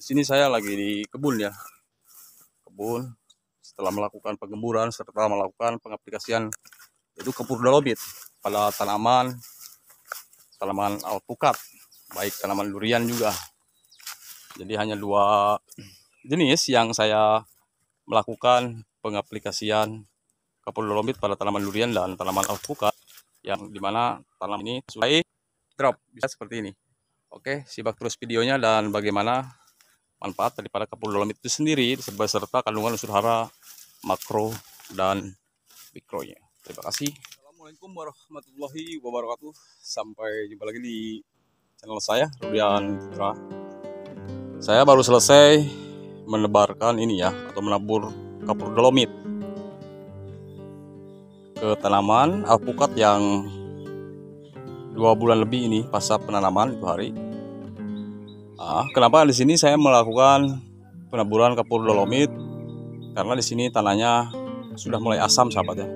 Di sini saya lagi di kebun ya, kebun. Setelah melakukan pengemburan serta melakukan pengaplikasian itu kapur dolomit pada tanaman alpukat, baik tanaman durian juga. Jadi hanya dua jenis yang saya melakukan pengaplikasian kapur dolomit pada tanaman durian dan tanaman alpukat, yang dimana tanaman ini mulai drop bisa seperti ini. Oke, simak terus videonya dan bagaimana manfaat daripada kapur dolomit itu sendiri beserta kandungan unsur hara makro dan mikronya. Terima kasih. Assalamualaikum warahmatullahi wabarakatuh. Sampai jumpa lagi di channel saya, Rudian Putra. Saya baru selesai menebarkan ini ya, atau menabur kapur dolomit ke tanaman alpukat yang 2 bulan lebih ini pasca penanaman itu hari. Kenapa di sini saya melakukan penaburan kapur dolomit? Karena di sini tanahnya sudah mulai asam, sahabat ya.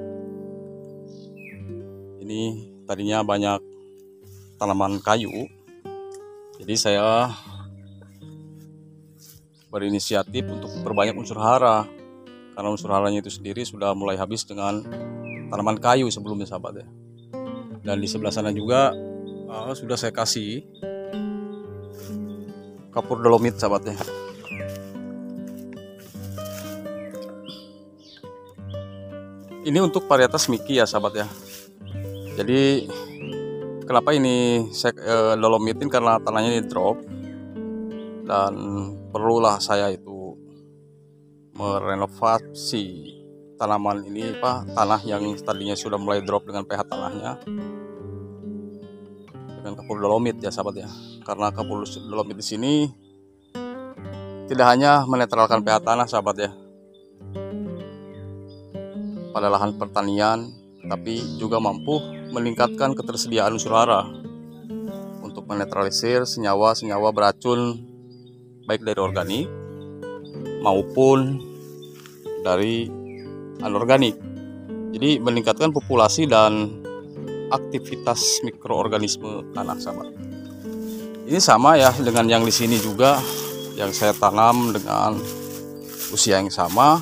Ini tadinya banyak tanaman kayu, jadi saya berinisiatif untuk memperbanyak unsur hara, karena unsur haranya itu sendiri sudah mulai habis dengan tanaman kayu sebelumnya, sahabat ya. Dan di sebelah sana juga sudah saya kasih kapur dolomit, sahabat ya. Ini untuk varietas Miki ya, sahabat ya. Jadi kenapa ini saya dolomitin, karena tanahnya ini drop dan perlulah saya itu merenovasi tanaman ini, tanah yang tadinya sudah mulai drop dengan pH tanahnya dengan kapur dolomit ya, sahabat ya. Karena kapur dolomit di sini tidak hanya menetralkan pH tanah, sahabat ya, pada lahan pertanian, tapi juga mampu meningkatkan ketersediaan unsur hara untuk menetralisir senyawa-senyawa beracun baik dari organik maupun dari anorganik. Jadi meningkatkan populasi dan aktivitas mikroorganisme tanah, sahabat. Ini sama ya dengan yang di sini juga, yang saya tanam dengan usia yang sama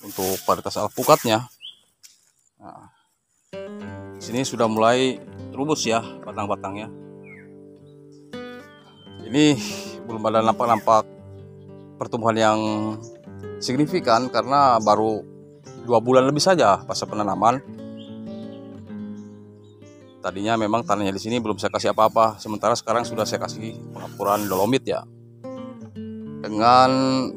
untuk varietas alpukatnya. Nah, di sini sudah mulai rumus ya batang-batangnya. Ini belum ada nampak-nampak pertumbuhan yang signifikan karena baru 2 bulan lebih saja pasca penanaman. Tadinya memang tanahnya di sini belum saya kasih apa-apa, sementara sekarang sudah saya kasih pengapuran dolomit ya, dengan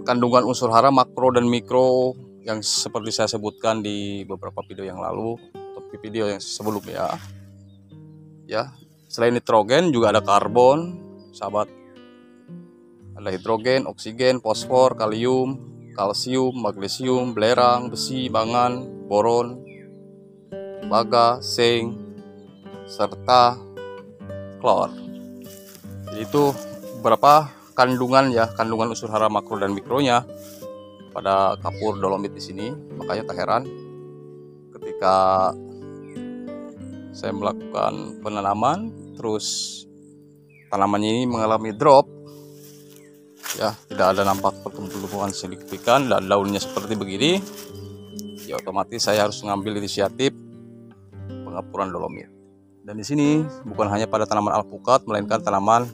kandungan unsur hara makro dan mikro yang seperti saya sebutkan di beberapa video yang lalu atau video yang sebelumnya ya. Selain nitrogen juga ada karbon, sahabat. Ada hidrogen, oksigen, fosfor, kalium, kalsium, magnesium, belerang, besi, mangan, boron, tembaga, zinc, serta klor. Jadi itu beberapa kandungan ya, kandungan unsur hara makro dan mikronya pada kapur dolomit di sini. Makanya tak heran ketika saya melakukan penanaman terus tanamannya ini mengalami drop ya, tidak ada nampak pertumbuhan signifikan dan daunnya seperti begini, ya otomatis saya harus mengambil inisiatif pengapuran dolomit. Dan di sini bukan hanya pada tanaman alpukat, melainkan tanaman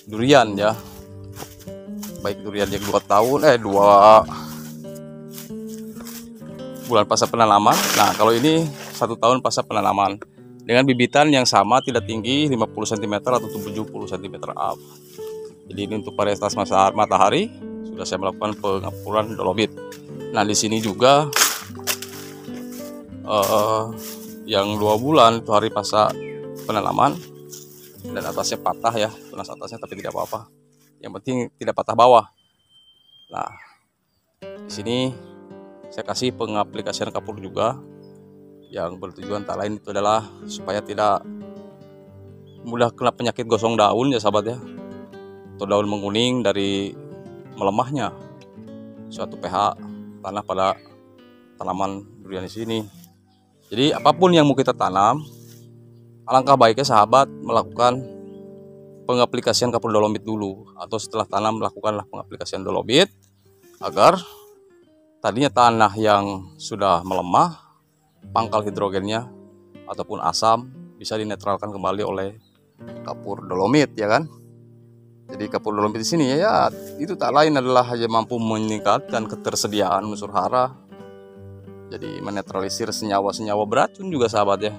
durian ya, baik durian yang 2 bulan pasca penanaman. Nah, kalau ini 1 tahun pasca penanaman dengan bibitan yang sama, tidak tinggi 50 cm atau 70 cm up. Jadi ini untuk varietas matahari sudah saya melakukan pengapuran dolomit. Nah, di sini juga yang 2 bulan itu hari pasca penanaman dan atasnya patah ya, tunas atasnya, tapi tidak apa-apa. Yang penting tidak patah bawah. Nah, di sini saya kasih pengaplikasian kapur juga, yang bertujuan tak lain itu adalah supaya tidak mudah kena penyakit gosong daun ya, sahabat ya, atau daun menguning dari melemahnya suatu pH tanah pada tanaman durian di sini. Jadi apapun yang mau kita tanam, alangkah baiknya sahabat melakukan pengaplikasian kapur dolomit dulu, atau setelah tanam lakukanlah pengaplikasian dolomit agar tadinya tanah yang sudah melemah, pangkal hidrogennya ataupun asam bisa dinetralkan kembali oleh kapur dolomit, ya kan? Jadi kapur dolomit di sini ya itu tak lain adalah hanya mampu meningkatkan ketersediaan unsur hara. Jadi menetralisir senyawa-senyawa beracun juga sahabat ya.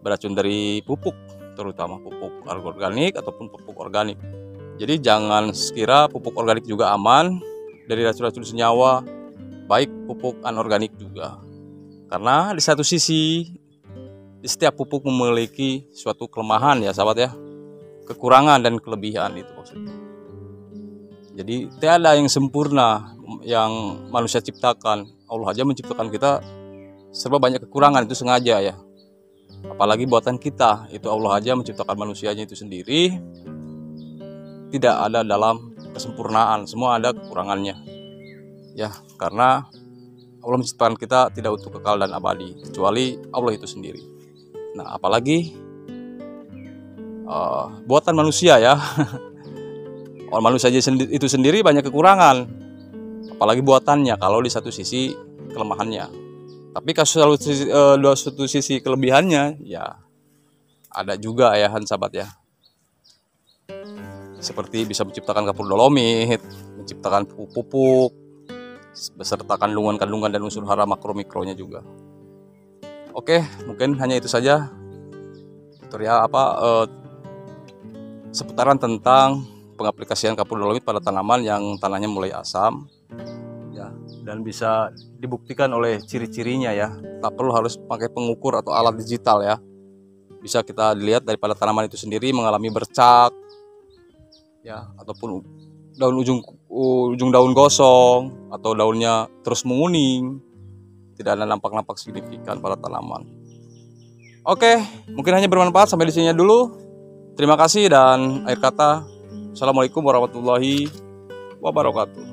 Beracun dari pupuk, terutama pupuk organik ataupun pupuk organik. Jadi jangan sekira pupuk organik juga aman dari racun-racun senyawa, baik pupuk anorganik juga. Karena di satu sisi, di setiap pupuk memiliki suatu kelemahan ya sahabat ya. Kekurangan dan kelebihan itu maksudnya. Jadi tiada yang sempurna yang manusia ciptakan. Allah aja menciptakan kita serba banyak kekurangan, itu sengaja ya. Apalagi buatan kita, itu Allah aja menciptakan manusianya itu sendiri. Tidak ada dalam kesempurnaan, semua ada kekurangannya. Ya, karena Allah menciptakan kita tidak untuk kekal dan abadi, kecuali Allah itu sendiri. Nah, apalagi buatan manusia ya. Orang manusia itu sendiri banyak kekurangan, apalagi buatannya kalau di satu sisi kelemahannya. Tapi kalau dua satu sisi kelebihannya ya ada juga ya sahabat ya. Seperti bisa menciptakan kapur dolomit, menciptakan pupuk beserta kandungan-kandungan dan unsur hara makro-mikronya juga. Oke, mungkin hanya itu saja tutorial seputaran tentang pengaplikasian kapur dolomit pada tanaman yang tanahnya mulai asam ya, dan bisa dibuktikan oleh ciri-cirinya ya. Tak perlu harus pakai pengukur atau alat digital ya. Bisa kita dilihat daripada tanaman itu sendiri mengalami bercak ya, ataupun ujung daun gosong atau daunnya terus menguning, tidak ada nampak-nampak signifikan pada tanaman. Oke, mungkin hanya bermanfaat, sampai di sini dulu. Terima kasih dan akhir kata, Assalamualaikum warahmatullahi wabarakatuh.